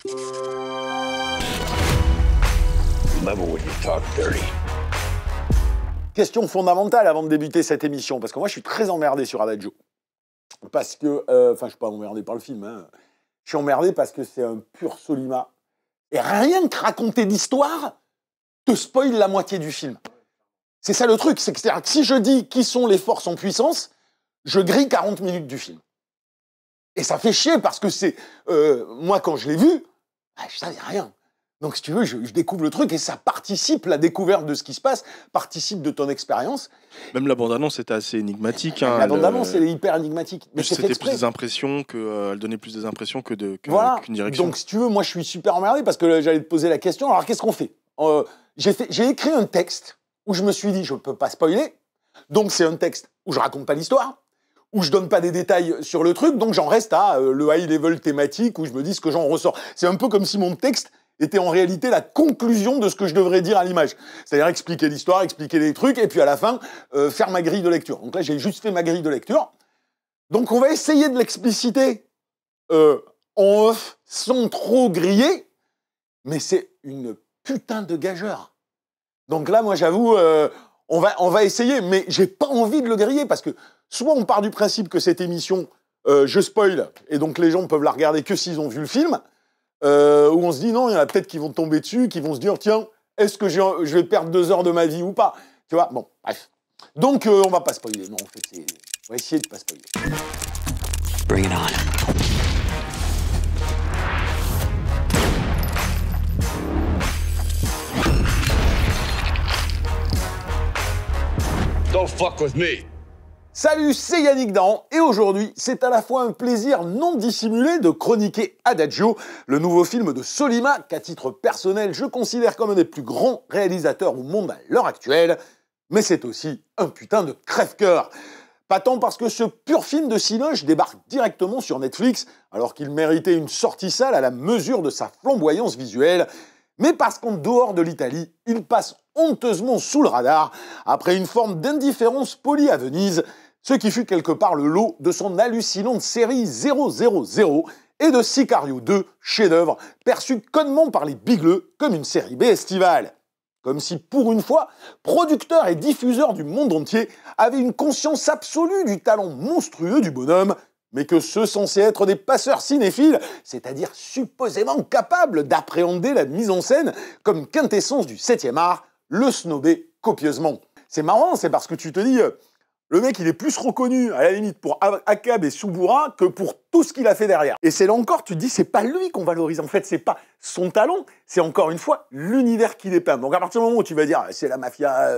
Never when you talk dirty. Question fondamentale avant de débuter cette émission, parce que moi je suis très emmerdé sur Adagio. Parce que, enfin je suis pas emmerdé par le film, hein. Je suis emmerdé parce que c'est un pur Solima. Et rien que raconter l'histoire te spoil la moitié du film. C'est ça le truc, c'est-à-dire que si je dis qui sont les forces en puissance, je grille 40 minutes du film. Et ça fait chier parce que c'est... moi quand je l'ai vu, je savais rien. Donc si tu veux, je découvre le truc et ça participe, la découverte de ce qui se passe, participe de ton expérience. Même la bande-annonce était assez énigmatique. Hein, la bande-annonce, elle est hyper énigmatique. Mais c'était plus des impressions elle donnait plus des impressions qu'une direction. Donc si tu veux, moi je suis super emmerdé parce que j'allais te poser la question. Alors qu'est-ce qu'on fait? J'ai écrit un texte où je me suis dit je ne peux pas spoiler. Donc c'est un texte où je raconte pas l'histoire, où je donne pas des détails sur le truc. Donc j'en reste à le high level thématique où je me dis ce que j'en ressors. C'est un peu comme si mon texte était en réalité la conclusion de ce que je devrais dire à l'image. C'est-à-dire expliquer l'histoire, expliquer les trucs, et puis à la fin, faire ma grille de lecture. Donc là, j'ai juste fait ma grille de lecture. Donc on va essayer de l'expliciter en off, sans trop griller, mais c'est une putain de gageure. Donc là, moi, j'avoue, on va essayer, mais j'ai pas envie de le griller, parce que soit on part du principe que cette émission, je spoil, et donc les gens peuvent la regarder que s'ils ont vu le film, où on se dit non, il y en a peut-être qui vont tomber dessus, qui vont se dire tiens, est-ce que je vais perdre 2 heures de ma vie ou pas? Tu vois, bon, bref. Donc on va pas spoiler, non, en fait, on va essayer de pas spoiler. Bring it on. Don't fuck with me. Salut, c'est Yannick Dahan, et aujourd'hui, c'est à la fois un plaisir non dissimulé de chroniquer Adagio, le nouveau film de Sollima, qu'à titre personnel, je considère comme un des plus grands réalisateurs au monde à l'heure actuelle, mais c'est aussi un putain de crève-cœur. Pas tant parce que ce pur film de Cinoche débarque directement sur Netflix, alors qu'il méritait une sortie salle à la mesure de sa flamboyance visuelle, mais parce qu'en dehors de l'Italie, il passe honteusement sous le radar, après une forme d'indifférence polie à Venise, ce qui fut quelque part le lot de son hallucinante série 000 et de Sicario 2, chef-d'œuvre, perçu connement par les bigleux comme une série B estivale. Comme si, pour une fois, producteurs et diffuseurs du monde entier avaient une conscience absolue du talent monstrueux du bonhomme, mais que ceux censés être des passeurs cinéphiles, c'est-à-dire supposément capables d'appréhender la mise en scène comme quintessence du 7e art, le snobaient copieusement. C'est marrant, c'est parce que tu te dis... Le mec, il est plus reconnu, à la limite, pour Akab et Subura que pour tout ce qu'il a fait derrière. Et c'est là encore, tu te dis, c'est pas lui qu'on valorise. En fait, c'est pas son talent, c'est encore une fois l'univers qui dépeint. Donc à partir du moment où tu vas dire, c'est la mafia,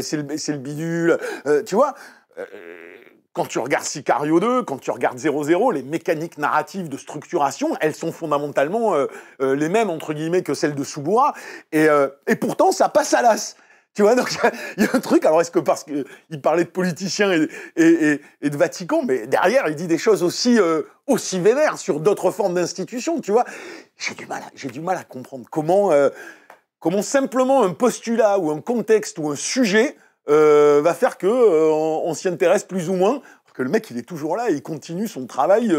c'est le bidule, tu vois, quand tu regardes Sicario 2, quand tu regardes 000, les mécaniques narratives de structuration, elles sont fondamentalement les mêmes, entre guillemets, que celles de Subura. Et pourtant, ça passe à l'as. Tu vois, donc il y a un truc, alors est-ce que parce qu'il parlait de politiciens et de Vatican, mais derrière, il dit des choses aussi vénères sur d'autres formes d'institutions, tu vois. J'ai du mal à comprendre comment simplement un postulat ou un contexte ou un sujet va faire que on s'y intéresse plus ou moins. Que le mec, il est toujours là et il continue son travail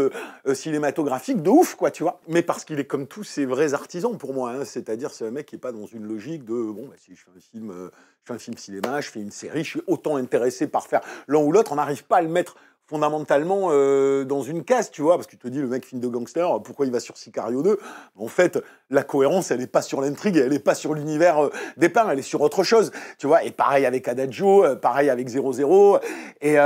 cinématographique de ouf, quoi, tu vois. Mais parce qu'il est comme tous ces vrais artisans, pour moi, hein. C'est-à-dire, c'est un mec qui est pas dans une logique de, bon, bah, si je fais un film cinéma, je fais une série, je suis autant intéressé par faire l'un ou l'autre, on n'arrive pas à le mettre fondamentalement dans une case, tu vois, parce que tu te dis, le mec, film de gangster, pourquoi il va sur Sicario 2? En fait, la cohérence, elle est pas sur l'intrigue, elle est pas sur l'univers dépeint, elle est sur autre chose, tu vois. Et pareil avec Adagio, pareil avec 000, et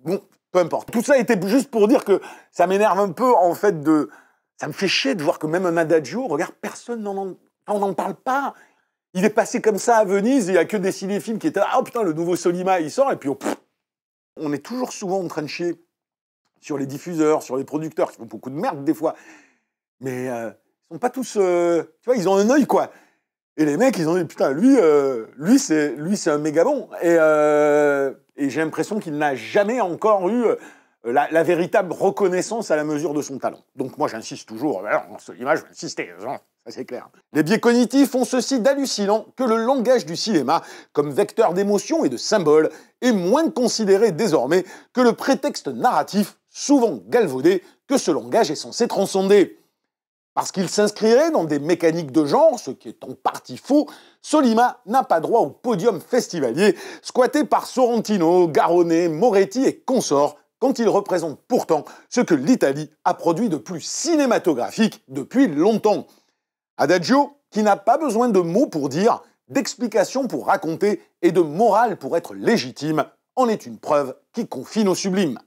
bon... Peu importe. Tout ça était juste pour dire que ça m'énerve un peu, en fait, ça me fait chier de voir que même un Adagio, regarde, personne on n'en parle pas. Il est passé comme ça à Venise, il n'y a que des cinéphiles qui étaient là, oh putain, le nouveau Sollima, il sort, et puis on est toujours souvent en train de chier sur les diffuseurs, sur les producteurs, qui font beaucoup de merde des fois. Mais ils sont pas tous... tu vois, ils ont un œil, quoi. Et les mecs, ils ont dit, putain, lui c'est un méga bon. Et j'ai l'impression qu'il n'a jamais encore eu la véritable reconnaissance à la mesure de son talent. Donc moi, j'insiste toujours. Alors, dans cette image, je vais insister. Ça, c'est clair. Les biais cognitifs ont ceci d'hallucinant que le langage du cinéma, comme vecteur d'émotions et de symboles, est moins considéré désormais que le prétexte narratif, souvent galvaudé, que ce langage est censé transcender. Parce qu'il s'inscrirait dans des mécaniques de genre, ce qui est en partie faux, Sollima n'a pas droit au podium festivalier, squatté par Sorrentino, Garrone, Moretti et consorts, quand il représente pourtant ce que l'Italie a produit de plus cinématographique depuis longtemps. Adagio, qui n'a pas besoin de mots pour dire, d'explications pour raconter et de morale pour être légitime, en est une preuve qui confine au sublime.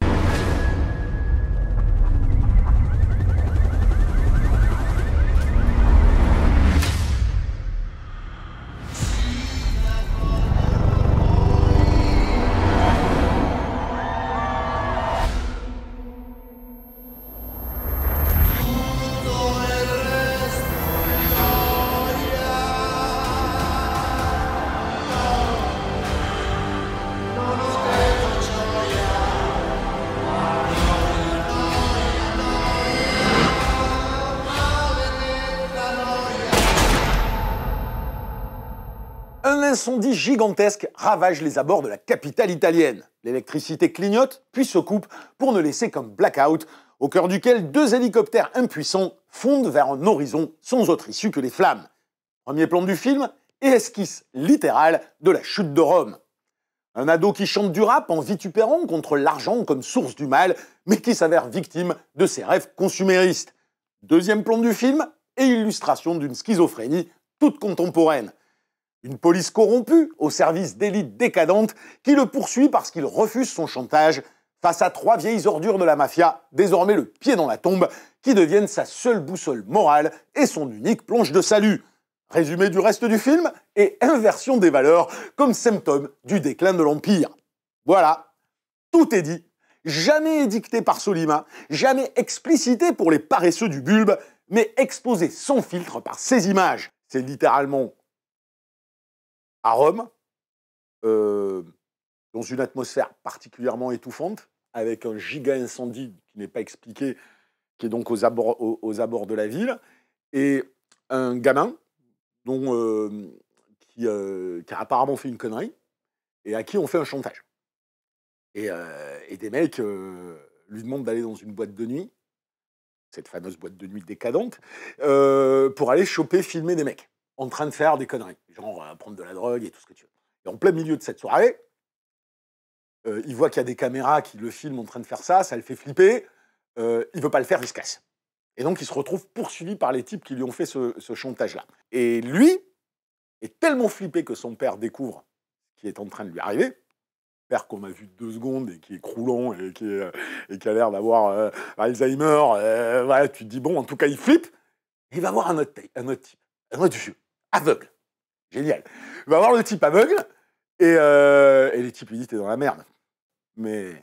Un incendie gigantesque ravage les abords de la capitale italienne. L'électricité clignote, puis se coupe pour ne laisser qu'un blackout, au cœur duquel 2 hélicoptères impuissants fondent vers un horizon sans autre issue que les flammes. Premier plan du film et esquisse littérale de la chute de Rome. Un ado qui chante du rap en vitupérant contre l'argent comme source du mal, mais qui s'avère victime de ses rêves consuméristes. Deuxième plan du film et illustration d'une schizophrénie toute contemporaine. Une police corrompue au service d'élites décadentes qui le poursuit parce qu'il refuse son chantage face à 3 vieilles ordures de la mafia, désormais le pied dans la tombe, qui deviennent sa seule boussole morale et son unique planche de salut. Résumé du reste du film et inversion des valeurs comme symptôme du déclin de l'Empire. Voilà, tout est dit, jamais édicté par Sollima, jamais explicité pour les paresseux du bulbe, mais exposé sans filtre par ces images. C'est littéralement à Rome, dans une atmosphère particulièrement étouffante, avec un giga incendie qui n'est pas expliqué, qui est donc aux abords de la ville, et un gamin qui a apparemment fait une connerie, et à qui on fait un chantage. Et des mecs lui demandent d'aller dans une boîte de nuit, cette fameuse boîte de nuit décadente, pour aller filmer des mecs en train de faire des conneries, genre prendre de la drogue et tout ce que tu veux. Et en plein milieu de cette soirée, il voit qu'il y a des caméras qui le filment en train de faire ça, ça le fait flipper, il veut pas le faire, il se casse. Et donc il se retrouve poursuivi par les types qui lui ont fait ce chantage-là. Et lui est tellement flippé que son père découvre ce qui est en train de lui arriver, père qu'on a vu 2 secondes et qui est croulant et qui a l'air d'avoir Alzheimer, voilà, tu te dis bon, en tout cas il flippe, il va voir un autre type, aveugle. Génial. Il va voir le type aveugle et les types lui disent t'es dans la merde. Mais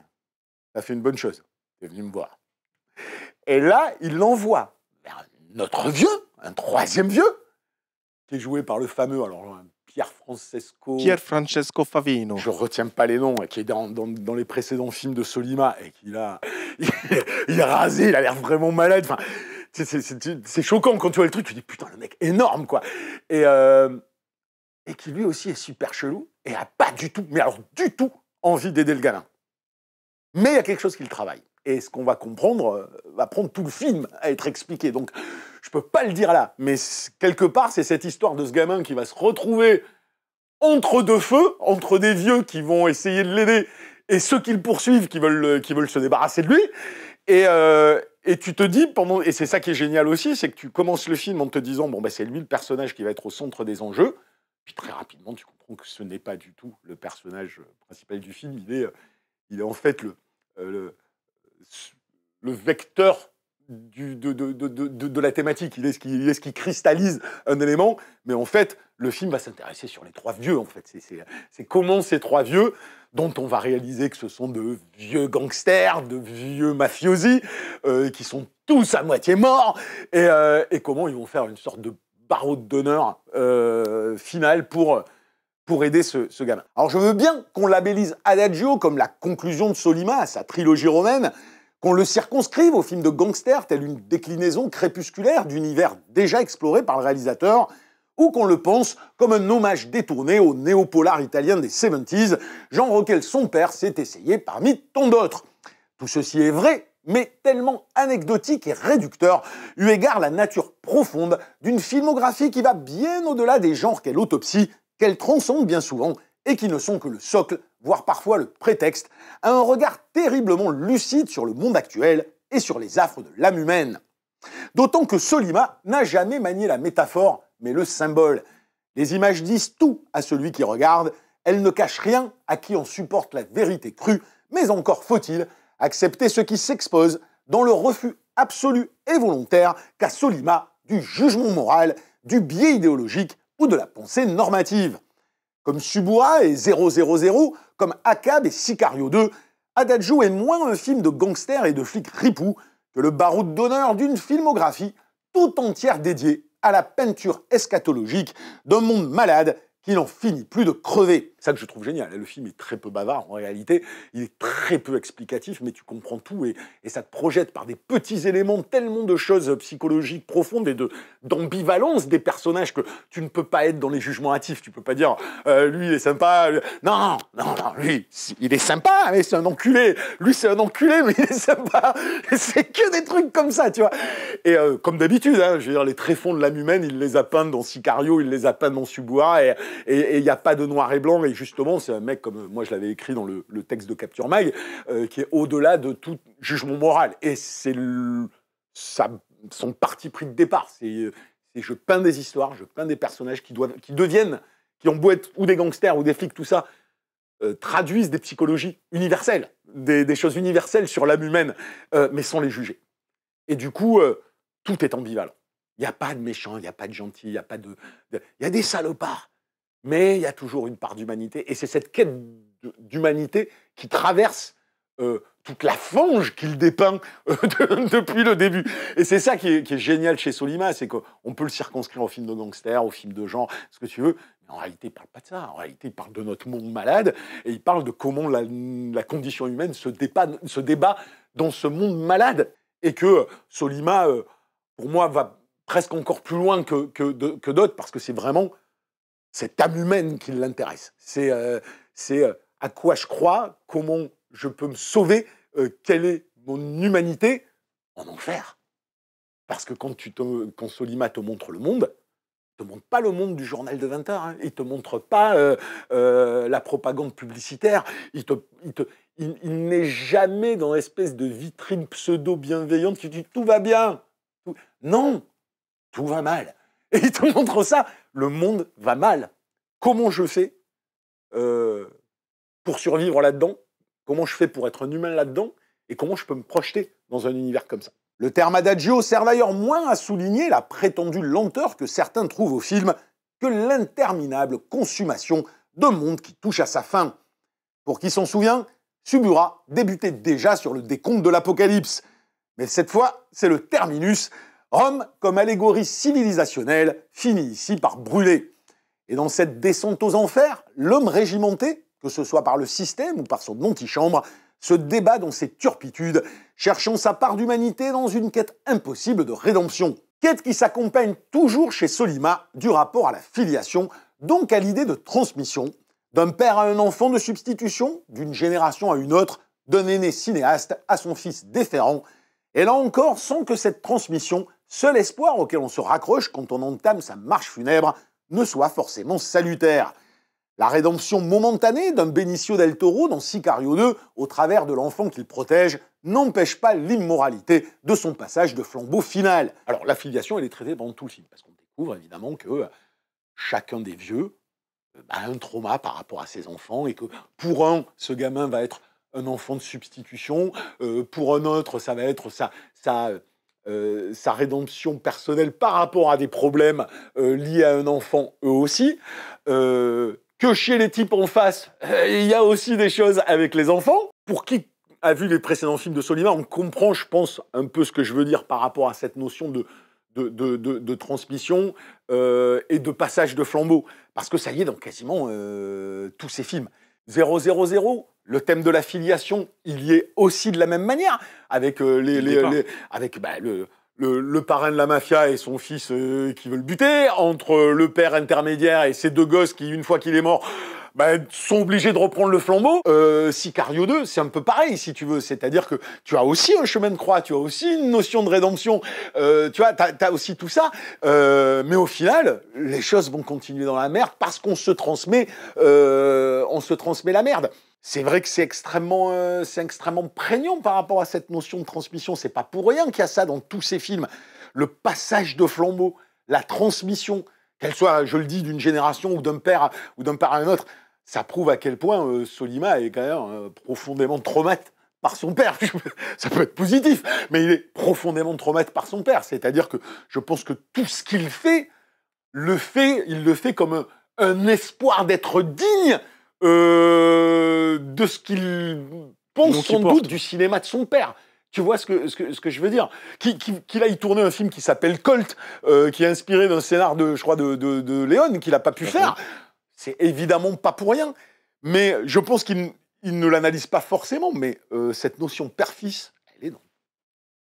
t'as fait une bonne chose. T'es venu me voir. Et là, il l'envoie vers notre vieux, un 3e vieux, qui est joué par le fameux, Pier Francesco Favino. Je retiens pas les noms, qui est dans les précédents films de Sollima et il est rasé, il a l'air vraiment malade. Enfin, c'est choquant quand tu vois le truc, tu te dis putain, le mec énorme quoi. Et qui lui aussi est super chelou et a pas du tout, mais alors du tout, envie d'aider le gamin. Mais il y a quelque chose qui le travaille. Et ce qu'on va comprendre va prendre tout le film à être expliqué. Donc je peux pas le dire là, mais quelque part c'est cette histoire de ce gamin qui va se retrouver entre 2 feux, entre des vieux qui vont essayer de l'aider et ceux qui le poursuivent qui veulent se débarrasser de lui. Et tu te dis, et c'est ça qui est génial aussi, c'est que tu commences le film en te disant, bon, c'est lui le personnage qui va être au centre des enjeux, puis très rapidement, tu comprends que ce n'est pas du tout le personnage principal du film, il est en fait le vecteur de la thématique, il est ce qui cristallise un élément, mais en fait, le film va s'intéresser sur les 3 vieux, en fait. C'est comment ces 3 vieux, dont on va réaliser que ce sont de vieux gangsters, de vieux mafiosi, qui sont tous à moitié morts, et comment ils vont faire une sorte de barreau d'honneur final pour aider ce gamin. Alors je veux bien qu'on labellise Adagio comme la conclusion de Sollima à sa trilogie romaine, qu'on le circonscrive au film de gangster tel une déclinaison crépusculaire d'univers déjà exploré par le réalisateur, ou qu'on le pense comme un hommage détourné au néopolar italien des 70s, genre auquel son père s'est essayé parmi tant d'autres. Tout ceci est vrai, mais tellement anecdotique et réducteur, eu égard à la nature profonde d'une filmographie qui va bien au-delà des genres qu'elle autopsie, qu'elle transcende bien souvent, et qui ne sont que le socle, voire parfois le prétexte, à un regard terriblement lucide sur le monde actuel et sur les affres de l'âme humaine. D'autant que Sollima n'a jamais manié la métaphore, mais le symbole. Les images disent tout à celui qui regarde, elles ne cachent rien à qui en supporte la vérité crue, mais encore faut-il accepter ce qui s'expose dans le refus absolu et volontaire qu'a Sollima du jugement moral, du biais idéologique ou de la pensée normative. Comme Suburra et 000, comme Akab et Sicario 2, Adagio est moins un film de gangsters et de flics ripoux que le baroud d'honneur d'une filmographie tout entière dédiée à la peinture eschatologique d'un monde malade qui n'en finit plus de crever. C'est ça que je trouve génial. Le film est très peu bavard en réalité, il est très peu explicatif, mais tu comprends tout et ça te projette par des petits éléments tellement de choses psychologiques profondes et d'ambivalence des personnages que tu ne peux pas être dans les jugements hâtifs. Tu peux pas dire lui il est sympa, non, lui il est sympa, mais c'est un enculé. Lui c'est un enculé, mais il est sympa. C'est que des trucs comme ça, tu vois. Et comme d'habitude, hein, je veux dire les tréfonds de l'âme humaine, il les a peints dans Sicario, il les a peints dans Suburra et il n'y a pas de noir et blanc, et justement, c'est un mec, comme moi je l'avais écrit dans le texte de Capture Mag, qui est au-delà de tout jugement moral. Et c'est son parti pris de départ. C'est je peins des histoires, je peins des personnages qui ont beau être ou des gangsters ou des flics, tout ça, traduisent des psychologies universelles, des choses universelles sur l'âme humaine, mais sans les juger. Et du coup, tout est ambivalent. Il n'y a pas de méchants, il n'y a pas de gentils, il y a des salopards. Mais il y a toujours une part d'humanité, et c'est cette quête d'humanité qui traverse toute la fange qu'il dépeint depuis le début. Et c'est ça qui est génial chez Sollima, c'est qu'on peut le circonscrire au film de gangster, au film de genre, ce que tu veux, mais en réalité, il ne parle pas de ça. En réalité, il parle de notre monde malade, et il parle de comment la condition humaine se débat dans ce monde malade. Et que Sollima, pour moi, va presque encore plus loin que d'autres, parce que c'est vraiment cette âme humaine qui l'intéresse. C'est à quoi je crois, comment je peux me sauver, quelle est mon humanité en enfer. Parce que quand Sollima te montre le monde, il ne te montre pas le monde du journal de 20h, hein. Il ne te montre pas la propagande publicitaire, il n'est jamais dans l'espèce de vitrine pseudo-bienveillante qui dit « tout va bien ». Non, tout va mal. Et il te montre ça, le monde va mal. Comment je fais pour survivre là-dedans? Comment je fais pour être un humain là-dedans? Et comment je peux me projeter dans un univers comme ça? Le terme adagio sert d'ailleurs moins à souligner la prétendue lenteur que certains trouvent au film que l'interminable consommation d'un monde qui touche à sa fin. Pour qui s'en souvient, Suburra débutait déjà sur le décompte de l'apocalypse. Mais cette fois, c'est le terminus. Rome, comme allégorie civilisationnelle, finit ici par brûler. Et dans cette descente aux enfers, l'homme régimenté, que ce soit par le système ou par son antichambre, se débat dans ses turpitudes, cherchant sa part d'humanité dans une quête impossible de rédemption. Quête qui s'accompagne toujours chez Sollima du rapport à la filiation, donc à l'idée de transmission, d'un père à un enfant de substitution, d'une génération à une autre, d'un aîné cinéaste à son fils déférent, et là encore sans que cette transmission, seul espoir auquel on se raccroche quand on entame sa marche funèbre, ne soit forcément salutaire. La rédemption momentanée d'un Benicio del Toro dans Sicario 2, au travers de l'enfant qu'il protège, n'empêche pas l'immoralité de son passage de flambeau final. Alors la filiation, elle est traitée pendant tout le film, parce qu'on découvre évidemment que chacun des vieux a un trauma par rapport à ses enfants, et que pour un, ce gamin va être un enfant de substitution, pour un autre, ça va être sa rédemption personnelle par rapport à des problèmes liés à un enfant, eux aussi. Que chez les types en face, il y a aussi des choses avec les enfants. Pour qui a vu les précédents films de Sollima, on comprend, je pense, un peu ce que je veux dire par rapport à cette notion de transmission et de passage de flambeau. Parce que ça y est dans quasiment tous ces films. 000, le thème de la filiation, il y est aussi de la même manière, avec le parrain de la mafia et son fils qui veut le buter, entre le père intermédiaire et ses deux gosses qui, une fois qu'il est mort, sont obligés de reprendre le flambeau. Sicario 2, c'est un peu pareil, si tu veux. C'est-à-dire que tu as aussi un chemin de croix, tu as aussi une notion de rédemption, tu vois, t'as aussi tout ça. Mais au final, les choses vont continuer dans la merde parce qu'on se transmet la merde. C'est vrai que c'est extrêmement prégnant par rapport à cette notion de transmission. C'est pas pour rien qu'il y a ça dans tous ces films. Le passage de flambeau, la transmission, qu'elle soit, je le dis, d'une génération ou d'un père à un autre, ça prouve à quel point Sollima est quand même profondément traumatisé par son père. Ça peut être positif, mais il est profondément traumatisé par son père. C'est-à-dire que je pense que tout ce qu'il fait, il le fait comme un espoir d'être digne de ce qu'il pense sans doute du cinéma de son père. Tu vois ce que je veux dire? Qu'il aille tourner un film qui s'appelle Colt, qui est inspiré d'un scénar de Léon, qu'il n'a pas pu faire, c'est évidemment pas pour rien. Mais je pense qu'il ne l'analyse pas forcément, mais cette notion père-fils, elle est dans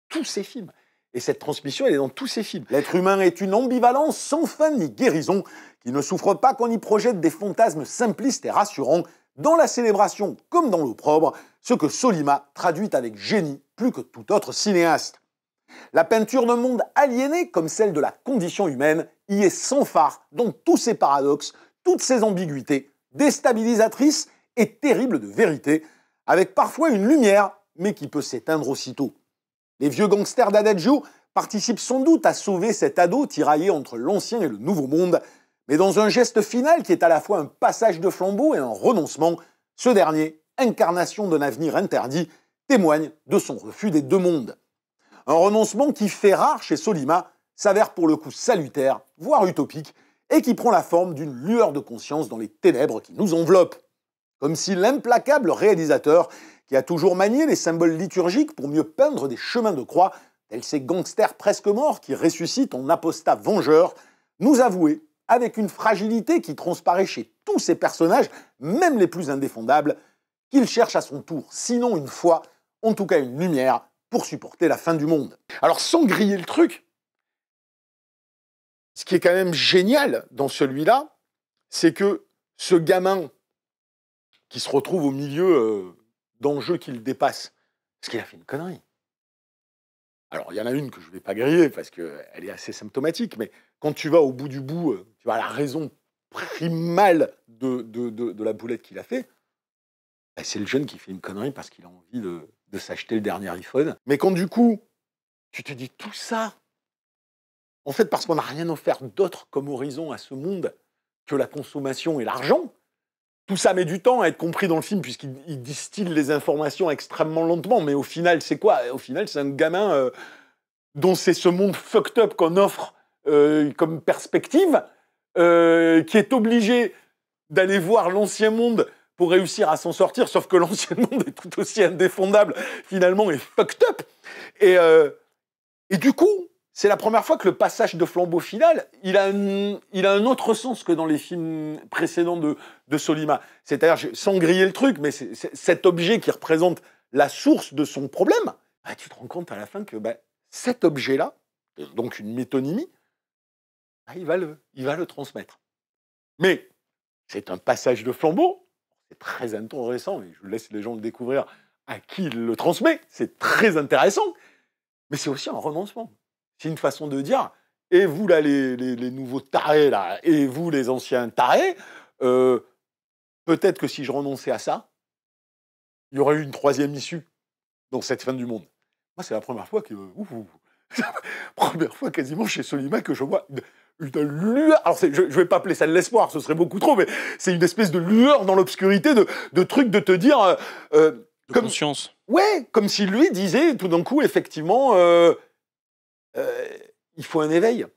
tous ses films. Et cette transmission, elle est dans tous ses films. L'être humain est une ambivalence sans fin ni guérison, qui ne souffre pas qu'on y projette des fantasmes simplistes et rassurants, dans la célébration comme dans l'opprobre, ce que Sollima traduit avec génie plus que tout autre cinéaste. La peinture d'un monde aliéné comme celle de la condition humaine y est sans phare dans tous ses paradoxes, toutes ses ambiguïtés, déstabilisatrices et terribles de vérité, avec parfois une lumière, mais qui peut s'éteindre aussitôt. Les vieux gangsters d'Adagio participent sans doute à sauver cet ado tiraillé entre l'ancien et le nouveau monde, mais dans un geste final qui est à la fois un passage de flambeau et un renoncement, ce dernier, incarnation d'un avenir interdit, témoigne de son refus des deux mondes. Un renoncement qui, fait rare chez Sollima, s'avère pour le coup salutaire, voire utopique, et qui prend la forme d'une lueur de conscience dans les ténèbres qui nous enveloppent. Comme si l'implacable réalisateur, qui a toujours manié les symboles liturgiques pour mieux peindre des chemins de croix, tels ces gangsters presque morts qui ressuscitent en apostats vengeurs, nous avouait, avec une fragilité qui transparaît chez tous ces personnages, même les plus indéfendables, qu'il cherche à son tour, sinon une foi, en tout cas une lumière, pour supporter la fin du monde. Alors sans griller le truc, ce qui est quand même génial dans celui-là, c'est que ce gamin qui se retrouve au milieu d'enjeux qui le dépassent, parce qu'il a fait une connerie. Alors, il y en a une que je ne vais pas griller, parce qu'elle est assez symptomatique, mais quand tu vas au bout du bout, tu vois la raison primale de la boulette qu'il a fait, bah, c'est le jeune qui fait une connerie parce qu'il a envie de s'acheter le dernier iPhone. Mais quand du coup, tu te dis tout ça, en fait, parce qu'on n'a rien offert d'autre comme horizon à ce monde que la consommation et l'argent, tout ça met du temps à être compris dans le film, puisqu'il distille les informations extrêmement lentement. Mais au final, c'est quoi? Au final, c'est un gamin dont c'est ce monde fucked up qu'on offre comme perspective, qui est obligé d'aller voir l'ancien monde pour réussir à s'en sortir, sauf que l'ancien monde est tout aussi indéfendable, finalement, et fucked up. Et du coup, c'est la première fois que le passage de flambeau final, il a un autre sens que dans les films précédents de Sollima. C'est-à-dire, sans griller le truc, mais c'est cet objet qui représente la source de son problème, bah, tu te rends compte à la fin que cet objet-là, donc une métonymie, bah, il va le transmettre. Mais c'est un passage de flambeau, c'est très intéressant, et je laisse les gens le découvrir à qui il le transmet, c'est très intéressant, mais c'est aussi un renoncement. C'est une façon de dire, et vous là, les nouveaux tarés, là, et vous les anciens tarés, peut-être que si je renonçais à ça, il y aurait eu une troisième issue dans cette fin du monde. Moi, c'est la première fois première fois quasiment chez Sollima que je vois une lueur. Alors, je ne vais pas appeler ça de l'espoir, ce serait beaucoup trop, mais c'est une espèce de lueur dans l'obscurité, de truc de te dire... comme conscience. Ouais, comme si lui disait tout d'un coup, effectivement... il faut un éveil.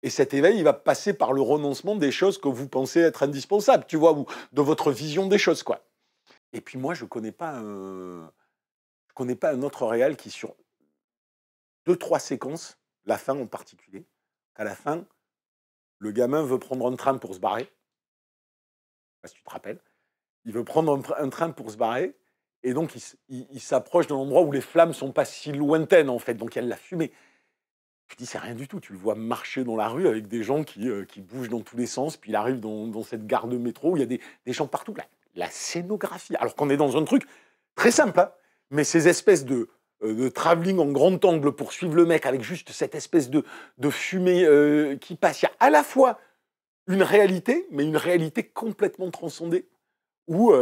Et cet éveil, il va passer par le renoncement des choses que vous pensez être indispensables, tu vois, ou de votre vision des choses, quoi. Et puis moi, je connais pas un autre réal qui, sur 2-3 séquences, la fin en particulier, qu'à la fin, le gamin veut prendre un train pour se barrer. Je sais pas si tu te rappelles. Il veut prendre un train pour se barrer, et donc il s'approche d'un endroit où les flammes sont pas si lointaines, en fait, donc il y a de la fumée. Tu dis, c'est rien du tout. Tu le vois marcher dans la rue avec des gens qui bougent dans tous les sens. Puis il arrive dans cette gare de métro où il y a des gens partout. La scénographie. Alors qu'on est dans un truc très simple, hein, mais ces espèces de travelling en grand angle pour suivre le mec avec juste cette espèce de fumée qui passe. Il y a à la fois une réalité, mais une réalité complètement transcendée où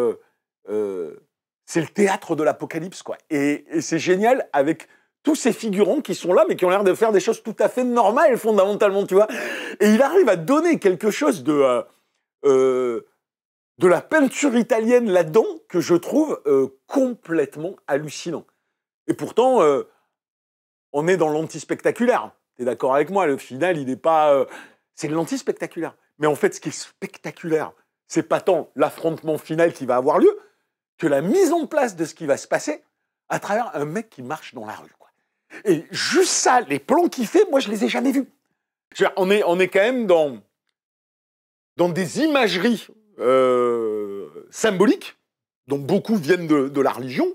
c'est le théâtre de l'apocalypse, quoi. Et c'est génial avec tous ces figurants qui sont là, mais qui ont l'air de faire des choses tout à fait normales, fondamentalement, tu vois. Et il arrive à donner quelque chose de la peinture italienne là-dedans que je trouve complètement hallucinant. Et pourtant, on est dans l'anti-spectaculaire. T'es d'accord avec moi? Le final, il n'est pas... c'est de l'anti-spectaculaire. Mais en fait, ce qui est spectaculaire, c'est pas tant l'affrontement final qui va avoir lieu, que la mise en place de ce qui va se passer à travers un mec qui marche dans la rue, quoi. Et juste ça, les plans qu'il fait, moi, je les ai jamais vus. On est quand même dans des imageries symboliques, dont beaucoup viennent de la religion,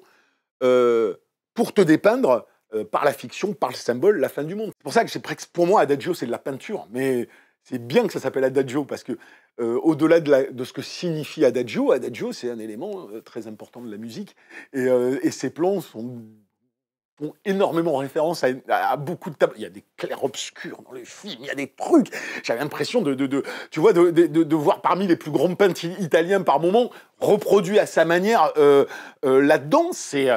pour te dépeindre par la fiction, par le symbole, la fin du monde. C'est pour ça que pour moi, Adagio, c'est de la peinture. Mais c'est bien que ça s'appelle Adagio, parce que au-delà de ce que signifie Adagio, Adagio, c'est un élément très important de la musique. Et ces plans font énormément référence à beaucoup de tables. Il y a des clairs-obscurs dans le film, il y a des trucs. J'avais l'impression tu vois, de voir parmi les plus grands peintres italiens par moment, reproduits à sa manière là-dedans. C'est...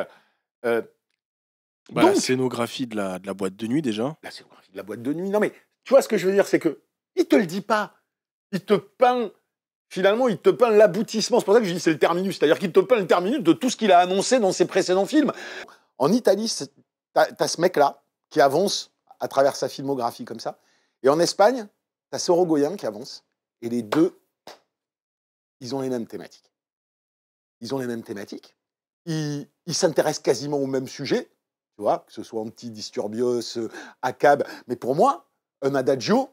la scénographie de la boîte de nuit, déjà. La scénographie de la boîte de nuit. Non, mais tu vois ce que je veux dire, c'est que il te le dit pas. Il te peint... Finalement, il te peint l'aboutissement. C'est pour ça que je dis c'est le terminus. C'est-à-dire qu'il te peint le terminus de tout ce qu'il a annoncé dans ses précédents films. En Italie, t'as ce mec-là qui avance à travers sa filmographie comme ça. Et en Espagne, t'as Sorogoyen qui avance. Et les deux, ils ont les mêmes thématiques. Ils ont les mêmes thématiques. Ils s'intéressent quasiment au même sujet. Tu vois, que ce soit Antidisturbios, Acab. Mais pour moi, un Adagio,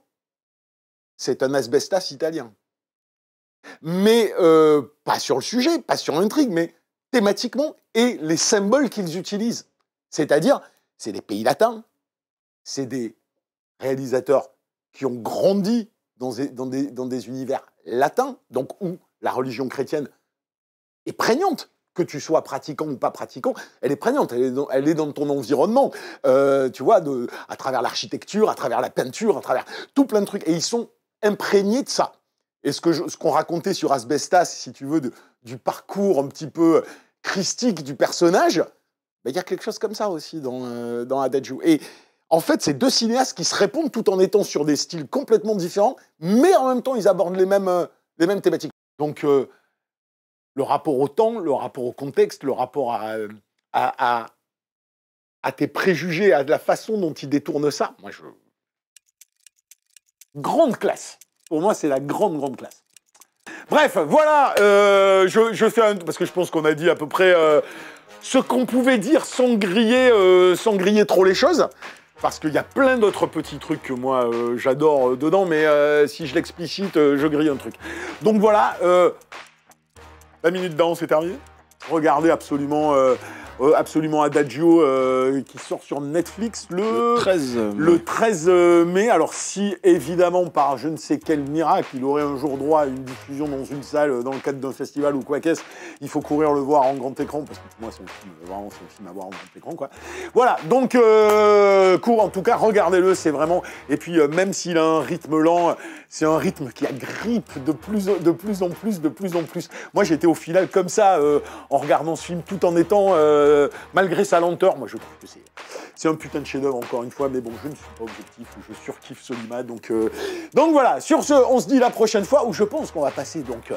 c'est un Asbestas italien. Mais pas sur le sujet, pas sur l'intrigue, mais thématiquement et les symboles qu'ils utilisent. C'est-à-dire, c'est des pays latins, c'est des réalisateurs qui ont grandi dans des univers latins, donc où la religion chrétienne est prégnante. Que tu sois pratiquant ou pas pratiquant, elle est prégnante, elle est dans ton environnement, tu vois, à travers l'architecture, à travers la peinture, à travers tout plein de trucs. Et ils sont imprégnés de ça. Et ce qu'on racontait sur Asbestas, si tu veux, du parcours un petit peu christique du personnage, ben, y a quelque chose comme ça aussi dans Adagio. Et en fait, c'est deux cinéastes qui se répondent tout en étant sur des styles complètement différents, mais en même temps, ils abordent les mêmes thématiques. Donc, le rapport au temps, le rapport au contexte, le rapport à tes préjugés, à la façon dont ils détournent ça, moi, grande classe. Pour moi, c'est la grande classe. Bref, voilà, je fais parce que je pense qu'on a dit à peu près ce qu'on pouvait dire sans griller trop les choses. Parce qu'il y a plein d'autres petits trucs que moi, j'adore dedans, mais si je l'explicite, je grille un truc. Donc voilà, la minute d'avant, c'est terminé. Regardez absolument Adagio qui sort sur Netflix le 13 mai. Alors si évidemment par je ne sais quel miracle il aurait un jour droit à une diffusion dans une salle dans le cadre d'un festival ou quoi qu'est-ce, il faut courir le voir en grand écran parce que pour moi c'est un film à voir en grand écran, quoi. Voilà, donc en tout cas regardez-le, c'est vraiment, et puis même s'il a un rythme lent, c'est un rythme qui agrippe de plus en plus. Moi j'étais au final comme ça en regardant ce film tout en étant malgré sa lenteur, moi je trouve que c'est un putain de chef-d'œuvre encore une fois, mais bon, je ne suis pas objectif, je surkiffe Solima, donc voilà. Sur ce, on se dit la prochaine fois où je pense qu'on va passer donc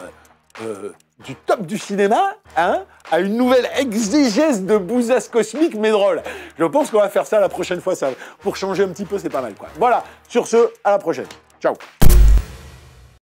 du top du cinéma à une nouvelle exégèse de bousasse cosmique mais drôle. Je pense qu'on va faire ça la prochaine fois, ça pour changer un petit peu, c'est pas mal, quoi. Voilà. Sur ce, à la prochaine. Ciao.